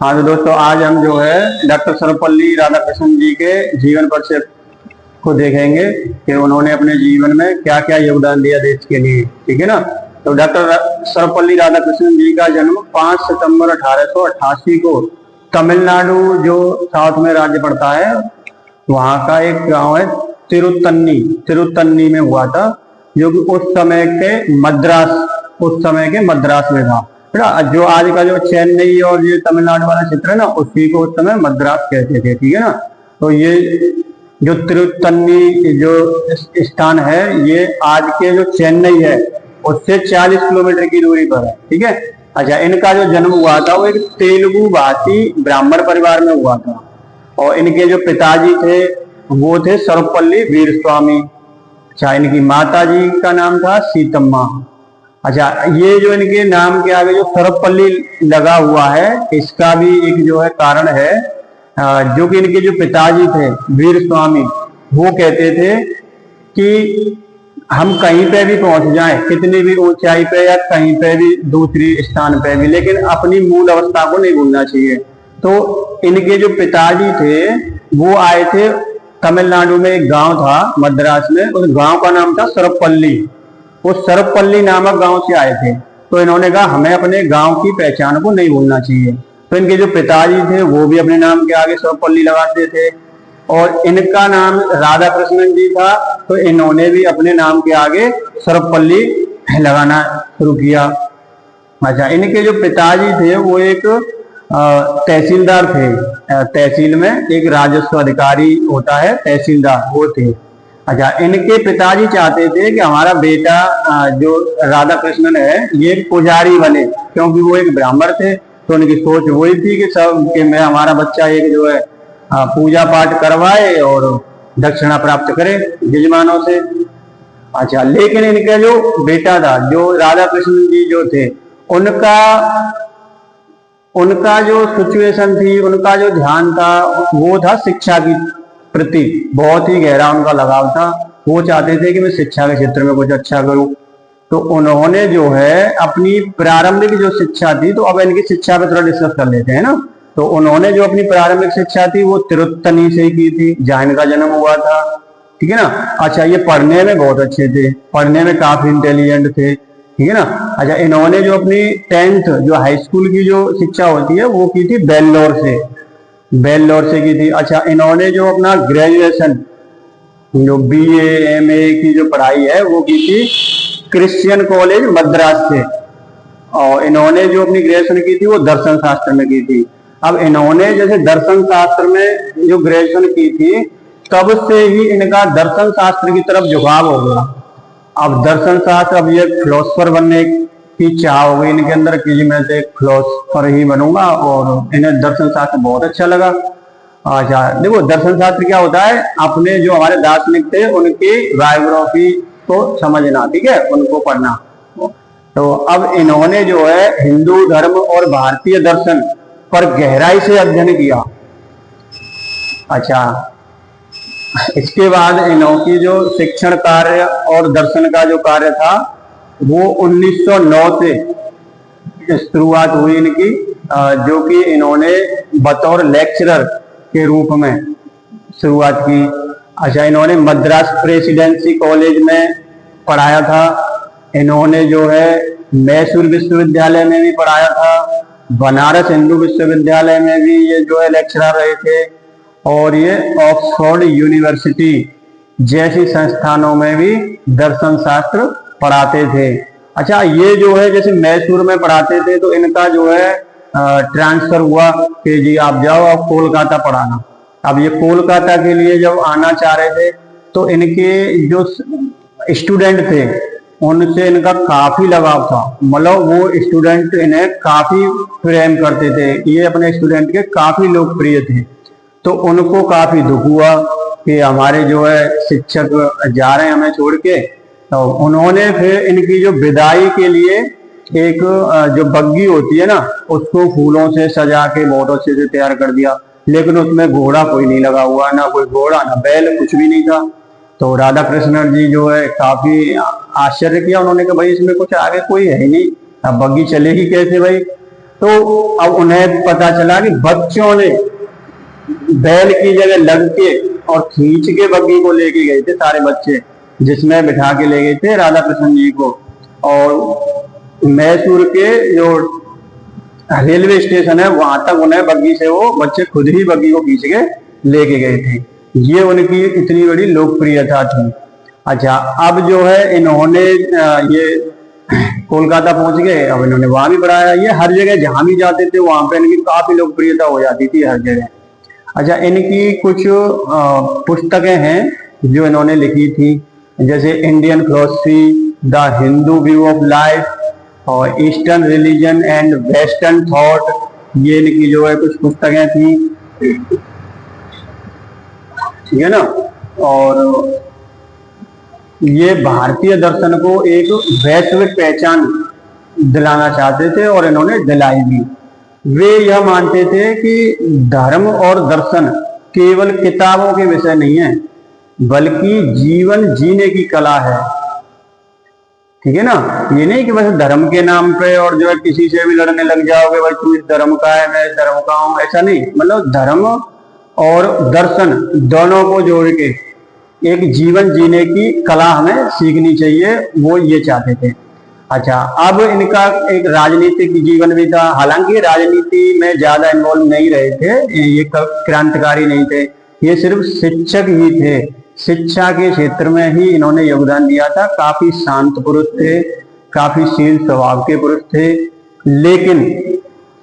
हाँ तो दोस्तों, आज हम जो है डॉक्टर सर्वपल्ली राधाकृष्णन जी के जीवन परिचय को देखेंगे कि उन्होंने अपने जीवन में क्या क्या योगदान दिया देश के लिए। ठीक है ना। तो डॉक्टर सर्वपल्ली राधाकृष्णन जी का जन्म 5 सितंबर 1888 को तमिलनाडु, जो साउथ में राज्य पड़ता है, वहां का एक गांव है तिरुत्तन्नी, तिरुत्तन्नी में हुआ था, जो कि उस समय के मद्रास में था। जो आज का जो चेन्नई और ये तमिलनाडु वाला क्षेत्र है ना, उसी को उस समय मद्रास कहते थे। ठीक है ना। तो ये जो तिरुत्तन्नी जो स्थान है, ये आज के जो चेन्नई है उससे 40 किलोमीटर की दूरी पर है। ठीक है। अच्छा, इनका जो जन्म हुआ था वो एक तेलुगु भाषी ब्राह्मण परिवार में हुआ था, और इनके जो पिताजी थे वो थे सर्वपल्ली वीरस्वामी। अच्छा, इनकी माता जी का नाम था सीतम्मा। अच्छा, ये जो इनके नाम के आगे जो सर्वपल्ली लगा हुआ है, इसका भी एक जो है कारण है, जो कि इनके जो पिताजी थे वीरस्वामी, वो कहते थे कि हम कहीं पे भी पहुंच जाएं, कितनी भी ऊंचाई पे या कहीं पे भी दूसरी स्थान पे भी, लेकिन अपनी मूल अवस्था को नहीं भूलना चाहिए। तो इनके जो पिताजी थे वो आए थे तमिलनाडु में, एक गांव था मद्रास में, उस गांव का नाम था सर्वपल्ली। वो सर्वपल्ली नामक गांव से आए थे। तो इन्होंने कहा हमें अपने गांव की पहचान को नहीं भूलना चाहिए। तो इनके जो पिताजी थे वो भी अपने नाम के आगे सर्वपल्ली लगाते थे, और इनका नाम राधा कृष्णन जी था, तो इन्होंने भी अपने नाम के आगे सर्वपल्ली लगाना शुरू किया। अच्छा, इनके जो पिताजी थे वो एक तहसीलदार थे। तहसील में एक राजस्व अधिकारी होता है, तहसीलदार, वो थे। अच्छा, इनके पिताजी चाहते थे कि हमारा बेटा जो राधा कृष्णन है ये पुजारी बने, क्योंकि वो एक ब्राह्मण थे। तो उनकी सोच वही थी कि सब कि मैं हमारा बच्चा एक जो है पूजा पाठ करवाए और दक्षिणा प्राप्त करे यजमानों से। अच्छा, लेकिन इनका जो बेटा था, जो राधा कृष्ण जी जो थे, उनका उनका जो सिचुएशन थी, उनका जो ध्यान था वो था शिक्षा की प्रति, बहुत ही गहरा उनका लगाव था। वो चाहते थे कि मैं शिक्षा के क्षेत्र में कुछ अच्छा करूं। तो उन्होंने जो है अपनी प्रारंभिक जो शिक्षा थी, तो अब इनकी शिक्षा पे थोड़ा डिस्कस कर लेते हैं ना। तो उन्होंने जो अपनी प्रारंभिक शिक्षा थी वो तिरुत्तनी से ही की थी, जहां इनका जन्म हुआ था। ठीक है ना। अच्छा, ये पढ़ने में बहुत अच्छे थे, पढ़ने में काफी इंटेलिजेंट थे। ठीक है ना। अच्छा, इन्होंने जो अपनी 10th जो हाई स्कूल की जो शिक्षा होती है वो की थी बेल्लोर से, बेल्लोर से की थी। अच्छा, इन्होंने जो अपना ग्रेजुएशन, जो BA MA की जो पढ़ाई है वो की थी क्रिश्चियन कॉलेज मद्रास से, और इन्होंने जो अपनी ग्रेजुएशन की थी वो दर्शन शास्त्र में की थी। अब इन्होंने जैसे दर्शन शास्त्र में जो ग्रेजुएशन की थी, तब से ही इनका दर्शन शास्त्र की तरफ झुकाव हो गया। अब दर्शन शास्त्र, अब ये फिलोसफर बनने की चाह हो गई इनके अंदर कि मैं तो एक फिलोसफर ही बनूंगा, और इन्हें दर्शन शास्त्र बहुत अच्छा लगा। अच्छा, देखो दर्शन शास्त्र क्या होता है, अपने जो हमारे दार्शनिक थे उनकी बायोग्राफी को समझना, ठीक है, उनको पढ़ना। तो अब इन्होंने जो है हिंदू धर्म और भारतीय दर्शन पर गहराई से अध्ययन किया। अच्छा, इसके बाद इनकी जो शिक्षण कार्य और दर्शन का जो कार्य था वो 1909 से शुरुआत हुई इनकी, जो कि इन्होंने बतौर लेक्चरर के रूप में शुरुआत की। अच्छा, इन्होंने मद्रास प्रेसिडेंसी कॉलेज में पढ़ाया था, इन्होंने जो है मैसूर विश्वविद्यालय में भी पढ़ाया था, बनारस हिंदू विश्वविद्यालय में भी ये जो है लेक्चरर रहे थे, और ये ऑक्सफोर्ड यूनिवर्सिटी जैसी संस्थानों में भी दर्शन शास्त्र पढ़ाते थे। अच्छा, ये जो है जैसे मैसूर में पढ़ाते थे, तो इनका जो है ट्रांसफर हुआ कि जी आप जाओ, आप कोलकाता पढ़ाना। अब ये कोलकाता के लिए जब आना चाह रहे थे, तो इनके जो स्टूडेंट थे उनसे इनका काफी लगाव था, मतलब वो स्टूडेंट इन्हें काफी प्रेम करते थे, ये अपने स्टूडेंट के काफी लोकप्रिय थे। तो उनको काफी दुख हुआ कि हमारे जो है शिक्षक जा रहे हैं हमें छोड़ के। तो उन्होंने फिर इनकी जो विदाई के लिए एक जो बग्गी होती है ना, उसको फूलों से सजा के बहुत अच्छे से तैयार कर दिया, लेकिन उसमें घोड़ा कोई नहीं लगा हुआ, ना कोई घोड़ा ना बैल, कुछ भी नहीं था। तो राधा कृष्ण जी जो है काफी आश्चर्य किया, उन्होंने कहा भाई इसमें कुछ आगे कोई है ही नहीं, अब बग्गी चलेगी कैसे भाई। तो अब उन्हें पता चला कि बच्चों ने बैल की जगह लग के और खींच के बग्घी को लेके गए थे सारे बच्चे, जिसमें बिठा के ले गए थे राधा कृष्ण जी को। और मैसूर के जो रेलवे स्टेशन है वहां तक उन्हें बग्घी से वो बच्चे खुद ही बग्घी को खींच के लेके गए थे। ये उनकी इतनी बड़ी लोकप्रियता थी। अच्छा, अब जो है इन्होंने ये कोलकाता पहुंच गए, अब इन्होंने वहां भी बढ़ाया। ये हर जगह जहां भी जाते थे वहां पे इनकी काफी लोकप्रियता हो जाती थी हर जगह। अच्छा, इनकी कुछ पुस्तकें हैं जो इन्होंने लिखी थी, जैसे Indian philosophy, the Hindu view of life और eastern religion and western thought. ये इनकी जो है कुछ पुस्तकें थी, ठीक है ना। और ये भारतीय दर्शन को एक वैश्विक पहचान दिलाना चाहते थे और इन्होंने दिलाई भी। वे यह मानते थे कि धर्म और दर्शन केवल किताबों के विषय नहीं है, बल्कि जीवन जीने की कला है, ठीक है ना। ये नहीं कि बस धर्म के नाम पे और जो है किसी से भी लड़ने लग जाओगे, भाई तू इस धर्म का है मैं इस धर्म का हूं, ऐसा नहीं। मतलब धर्म और दर्शन दोनों को जोड़ के एक जीवन जीने की कला हमें सीखनी चाहिए, वो ये चाहते थे। अच्छा, अब इनका एक राजनीतिक जीवन भी था। हालांकि राजनीति में ज्यादा इन्वॉल्व नहीं रहे थे, ये क्रांतिकारी नहीं थे, ये सिर्फ शिक्षक ही थे। शिक्षा के क्षेत्र में ही इन्होंने योगदान दिया था। काफी शांत पुरुष थे, काफी शील स्वभाव के पुरुष थे। लेकिन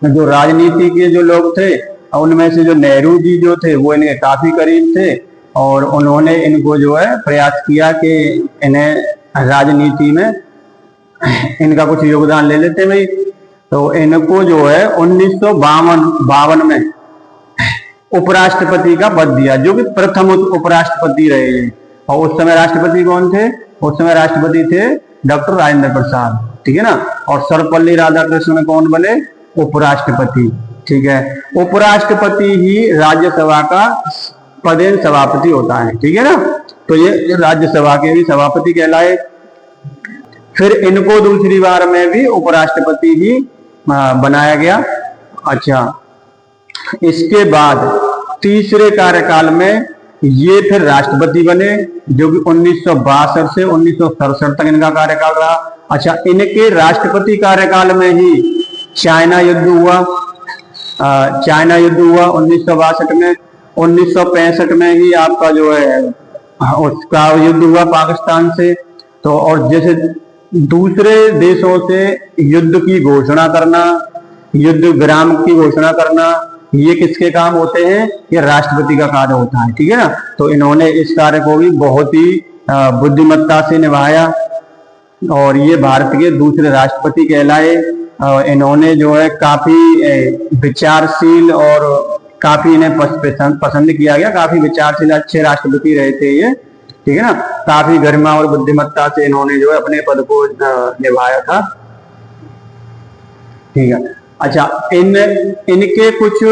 जो राजनीति के जो लोग थे उनमें से जो नेहरू जी जो थे वो इनके काफी करीब थे और उन्होंने इनको जो है प्रयास किया कि इन्हें राजनीति में इनका कुछ योगदान ले लेते भाई। तो इनको जो है 1952 में उपराष्ट्रपति का पद दिया, जो कि प्रथम उपराष्ट्रपति रहे हैं। और उस समय राष्ट्रपति कौन थे? उस समय राष्ट्रपति थे डॉक्टर राजेंद्र प्रसाद, ठीक है ना। और सर्वपल्ली राधाकृष्णन कौन बने? उपराष्ट्रपति, ठीक है। उपराष्ट्रपति ही राज्यसभा का पदेन सभापति होता है, ठीक है ना। तो ये राज्यसभा के भी सभापति कहलाए। फिर इनको दूसरी बार में भी उपराष्ट्रपति ही बनाया गया। अच्छा, इसके बाद तीसरे कार्यकाल में ये फिर राष्ट्रपति बने, जो कि 1962 से 1967 तक इनका कार्यकाल रहा। अच्छा, इनके राष्ट्रपति कार्यकाल में ही चाइना युद्ध हुआ। चाइना युद्ध हुआ 1962 में। 1965 में ही आपका जो है उसका युद्ध हुआ पाकिस्तान से। तो और जैसे दूसरे देशों से युद्ध की घोषणा करना, युद्ध विराम की घोषणा करना, ये किसके काम होते हैं? ये राष्ट्रपति का कार्य होता है, ठीक है ना। तो इन्होंने इस कार्य को भी बहुत ही बुद्धिमत्ता से निभाया और ये भारत के दूसरे राष्ट्रपति कहलाए। इन्होंने जो है काफी विचारशील और काफी इन्हें पसंद किया गया, काफी विचारशील अच्छे राष्ट्रपति रहे थे ये, ठीक है ना। काफी गरिमा और बुद्धिमत्ता से इन्होंने जो है अपने पद को निभाया था, ठीक है। अच्छा, इनके कुछ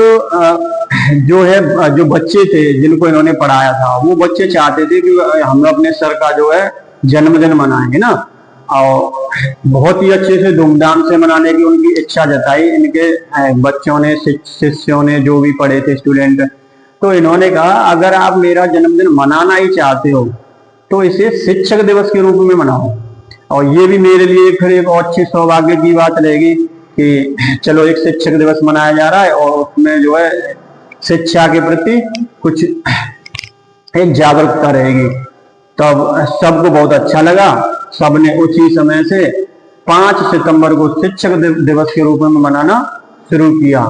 जो है जो बच्चे थे जिनको इन्होंने पढ़ाया था, वो बच्चे चाहते थे कि हम अपने सर का जो है जन्मदिन मनाएंगे ना, और बहुत ही अच्छे से धूमधाम से मनाने की उनकी इच्छा जताई इनके बच्चों ने, शिष्यों ने, जो भी पढ़े थे स्टूडेंट। तो इन्होंने कहा अगर आप मेरा जन्मदिन मनाना ही चाहते हो तो इसे शिक्षक दिवस के रूप में मनाओ। और ये भी मेरे लिए फिर एक और अच्छी सौभाग्य की बात रहेगी कि चलो एक शिक्षक दिवस मनाया जा रहा है और उसमें जो है शिक्षा के प्रति कुछ एक जागरूकता रहेगी। तब सबको बहुत अच्छा लगा। सबने उसी समय से 5 सितंबर को शिक्षक दिवस के रूप में मनाना शुरू किया।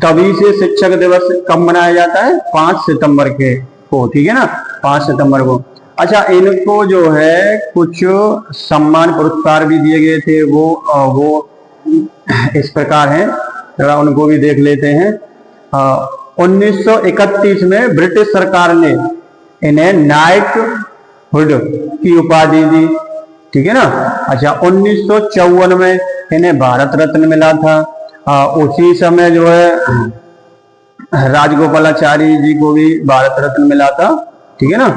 तभी से शिक्षक दिवस कब मनाया जाता है? 5 सितंबर के को, ठीक है ना, 5 सितंबर को। अच्छा, इनको जो है कुछ सम्मान पुरस्कार भी दिए गए थे, वो इस प्रकार हैं, जरा उनको भी देख लेते हैं। 1931 में ब्रिटिश सरकार ने इन्हें नाइटहुड की उपाधि दी, ठीक है ना। अच्छा, 1954 में इन्हें भारत रत्न मिला था। उसी समय जो है राजगोपालाचारी जी को भी भारत रत्न मिला था, ठीक है ना।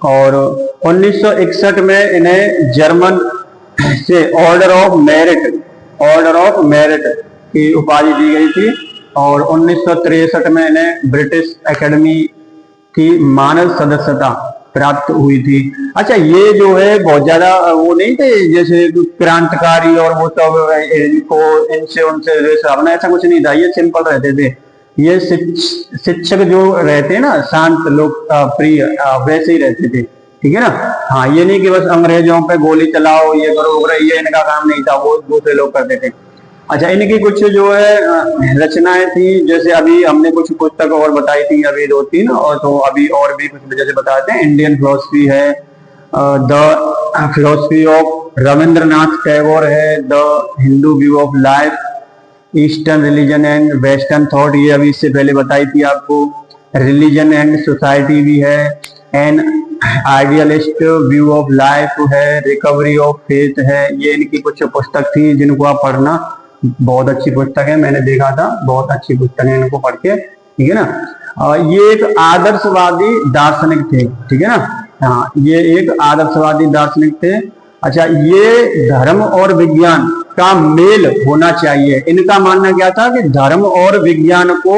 और 1961 में इन्हें जर्मन से ऑर्डर ऑफ मेरिट की उपाधि दी गई थी और 1963 में इन्हें ब्रिटिश एकेडमी की मानद सदस्यता प्राप्त हुई थी। अच्छा, ये जो है बहुत ज्यादा वो नहीं थे जैसे क्रांतिकारी और वो सब इनको इनसे उनसे अपना, ऐसा कुछ नहीं था, ये सिंपल रहते थे। ये शिक्षक जो रहते हैं ना, शांत लोग प्रिय, वैसे ही रहते थे, ठीक है ना। हाँ, ये नहीं कि बस अंग्रेजों पे गोली चलाओ, ये करो, ये इनका काम नहीं था, वो दूसरे लोग करते थे। अच्छा, इनकी कुछ जो है रचनाएं थी, जैसे अभी हमने कुछ पुस्तक और बताई थी अभी 2-3, और तो अभी और भी कुछ जैसे बताते हैं। इंडियन फिलोसफी है, the philosophy of Rabindranath Tagore है, the Hindu view of life, eastern religion and western thought, ये अभी इससे पहले बताई थी आपको। रिलीजन एंड सोसाइटी भी है, and idealist view of life है, रिकवरी ऑफ फेथ है। ये इनकी कुछ पुस्तक थी जिनको आप पढ़ना, बहुत अच्छी पुस्तक है, मैंने देखा था, बहुत अच्छी पुस्तक है, इनको पढ़ के, ठीक है ना। ये एक आदर्शवादी दार्शनिक थे, ठीक है ना। हाँ, ये एक आदर्शवादी दार्शनिक थे। अच्छा, ये धर्म और विज्ञान का मेल होना चाहिए। इनका मानना क्या था कि धर्म और विज्ञान को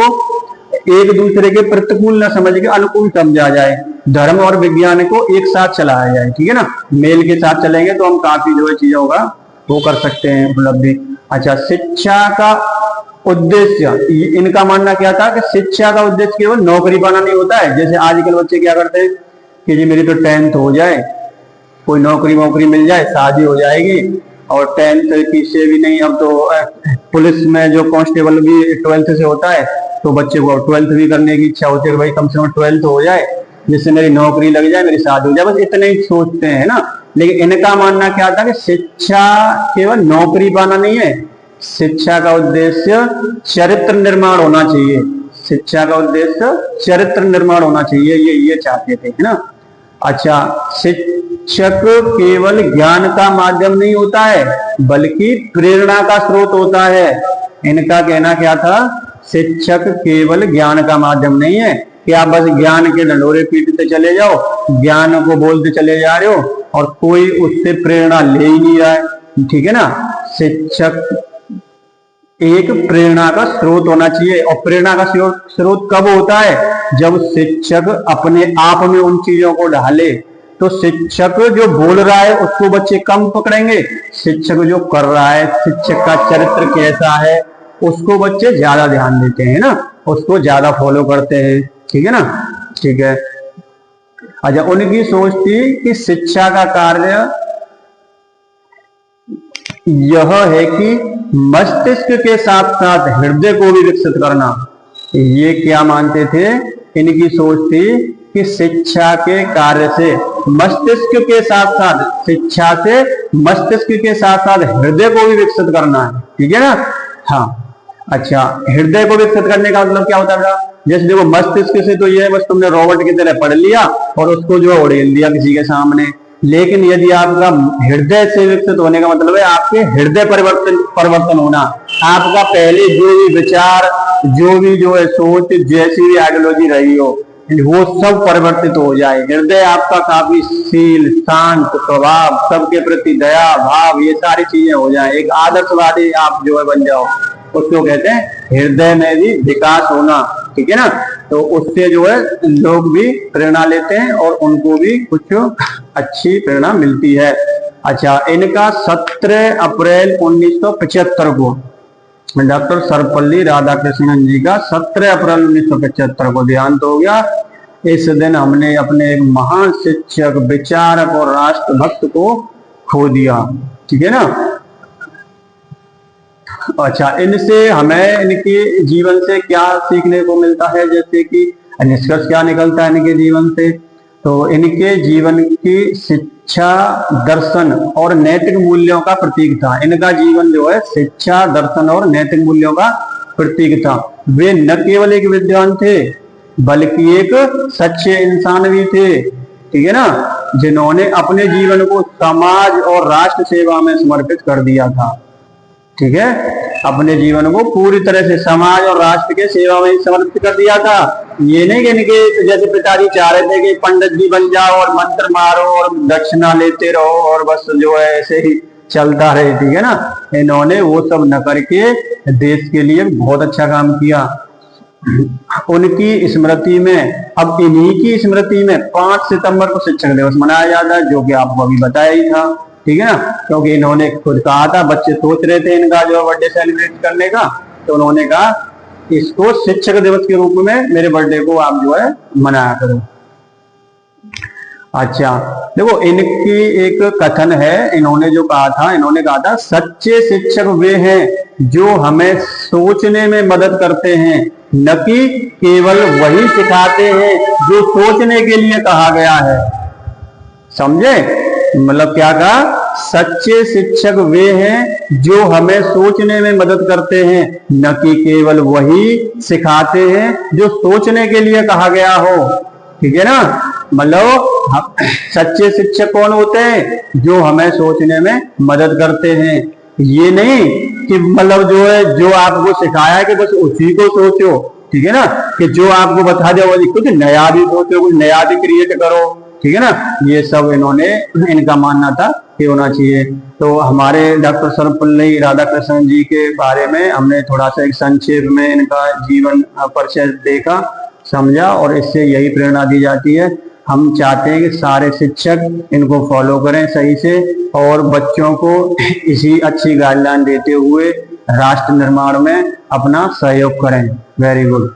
एक दूसरे के प्रतिकूल न समझ के अनुकूल समझा जाए, धर्म और विज्ञान को एक साथ चलाया जाए, ठीक है ना। मेल के साथ चलेंगे तो हम काफी जो है चीजों का वो कर सकते हैं, उपलब्धि। अच्छा, शिक्षा का उद्देश्य, इनका मानना क्या था कि शिक्षा का उद्देश्य केवल नौकरी पाना नहीं होता है। जैसे आजकल बच्चे क्या करते हैं कि जी मेरी तो 10th हो जाए, कोई नौकरी वोकरी मिल जाए, शादी हो जाएगी, और 10th की से भी नहीं, अब तो पुलिस में जो कांस्टेबल भी 12th से होता है, तो बच्चे को 12th भी करने की इच्छा होती है कि भाई कम से कम 12th हो जाए, जिससे मेरी नौकरी लग जाए, मेरी शादी हो जाए, बस इतने ही सोचते हैं ना। लेकिन इनका मानना क्या था कि शिक्षा केवल नौकरी पाना नहीं है, शिक्षा का उद्देश्य चरित्र निर्माण होना चाहिए, शिक्षा का उद्देश्य चरित्र निर्माण होना चाहिए, ये चाहते थे, है ना। अच्छा, शिक्षक केवल ज्ञान का माध्यम नहीं होता है बल्कि प्रेरणा का स्रोत होता है। इनका कहना क्या था, शिक्षक केवल ज्ञान का माध्यम नहीं है कि आप बस ज्ञान के ढंढोरे पीटते चले जाओ, ज्ञान को बोलते चले जा रहे हो और कोई उससे प्रेरणा ले ही नहीं रहा है, ठीक है ना। शिक्षक एक प्रेरणा का स्रोत होना चाहिए, और प्रेरणा का स्रोत कब होता है, जब शिक्षक अपने आप में उन चीजों को ढाले। तो शिक्षक जो बोल रहा है उसको बच्चे कम पकड़ेंगे, शिक्षक जो कर रहा है, शिक्षक का चरित्र कैसा है, उसको बच्चे ज्यादा ध्यान देते हैं ना, उसको ज्यादा फॉलो करते हैं, ठीक है ना, ठीक है। अच्छा, उनकी सोच थी कि शिक्षा का कार्य यह है कि मस्तिष्क के साथ साथ हृदय को भी विकसित करना। ये क्या मानते थे, इनकी सोच थी कि शिक्षा के कार्य से मस्तिष्क के साथ साथ, शिक्षा से मस्तिष्क के साथ साथ हृदय को भी विकसित करना है, ठीक है ना। हाँ, अच्छा, हृदय को विकसित करने का मतलब क्या होता है? जैसे देखो, मस्तिष्क से तो ये है बस तुमने रोबोट की तरह पढ़ लिया और उसको जो उड़ेल दिया किसी के सामने, लेकिन यदि आपका हृदय से विकसित होने का मतलब है आपके हृदय परिवर्तन होना, आपका पहले जो भी विचार, जो भी जो है सोच, जैसी भी आइडियोलॉजी रही हो, वो सब परिवर्तित हो जाए। हृदय आपका काफी शील, शांत स्वभाव, सबके प्रति दया भाव, ये सारी चीजें हो जाए, एक आदर्शवादी आप जो है बन जाओ, उसको कहते हैं हृदय में भी विकास होना, ठीक है ना। तो उससे जो है लोग भी प्रेरणा लेते हैं और उनको भी कुछ अच्छी प्रेरणा मिलती है। अच्छा, इनका 17 अप्रैल 1975 को डॉक्टर सर्वपल्ली राधाकृष्णन जी का 17 अप्रैल 1975 को देहांत हो गया। इस दिन हमने अपने एक महान शिक्षक, विचारक और राष्ट्रभक्त को खो दिया, ठीक है ना। अच्छा, इनसे हमें इनके जीवन से क्या सीखने को मिलता है, जैसे कि निष्कर्ष क्या निकलता है इनके जीवन से, तो इनके जीवन की शिक्षा, दर्शन और नैतिक मूल्यों का प्रतीक था। इनका जीवन जो है शिक्षा, दर्शन और नैतिक मूल्यों का प्रतीक था। वे न केवल एक विद्वान थे बल्कि एक सच्चे इंसान भी थे, ठीक है ना, जिन्होंने अपने जीवन को समाज और राष्ट्र सेवा में समर्पित कर दिया था, ठीक है, अपने जीवन को पूरी तरह से समाज और राष्ट्र के सेवा में समर्पित कर दिया था। ये नहीं कि इनके जैसे पिताजी चाह रहे थे कि पंडित जी बन जाओ और मंत्र मारो और दक्षिणा लेते रहो और बस जो है ऐसे ही चलता रहे, ठीक है ना। इन्होंने वो सब न करके देश के लिए बहुत अच्छा काम किया। उनकी स्मृति में, अब इन्हीं की स्मृति में 5 सितंबर को शिक्षक दिवस मनाया जाता है, जो कि आपको अभी बताया ही था, ठीक है ना। क्योंकि इन्होंने खुद कहा था, बच्चे सोच रहे थे इनका जो बर्थडे सेलिब्रेट करने का, तो उन्होंने कहा इसको शिक्षक दिवस के रूप में मेरे बर्थडे को आप जो है मनाया करो। अच्छा देखो, इनकी एक कथन है, इन्होंने जो कहा था, इन्होंने कहा था सच्चे शिक्षक वे हैं जो हमें सोचने में मदद करते हैं, न कि केवल वही सिखाते हैं जो सोचने के लिए कहा गया है। समझे? मतलब क्या कहा? सच्चे शिक्षक वे हैं जो हमें सोचने में मदद करते हैं, न कि केवल वही सिखाते हैं जो सोचने के लिए कहा गया हो, ठीक है ना। मतलब सच्चे शिक्षक कौन होते हैं? जो हमें सोचने में मदद करते हैं। ये नहीं कि मतलब जो है, जो आपको सिखाया है कि बस उसी को सोचो, ठीक है ना, कि जो आपको बता दिया वो कुछ नया भी सोचो, कुछ नया भी क्रिएट करो, ठीक है ना। ये सब इन्होंने, इनका मानना था कि होना चाहिए। तो हमारे डॉक्टर सर्वपल्ली राधाकृष्णन जी के बारे में हमने थोड़ा सा एक संक्षेप में इनका जीवन परिचय देखा, समझा, और इससे यही प्रेरणा दी जाती है। हम चाहते हैं कि सारे शिक्षक इनको फॉलो करें सही से, और बच्चों को इसी अच्छी गाइडलाइन देते हुए राष्ट्र निर्माण में अपना सहयोग करें। Very good.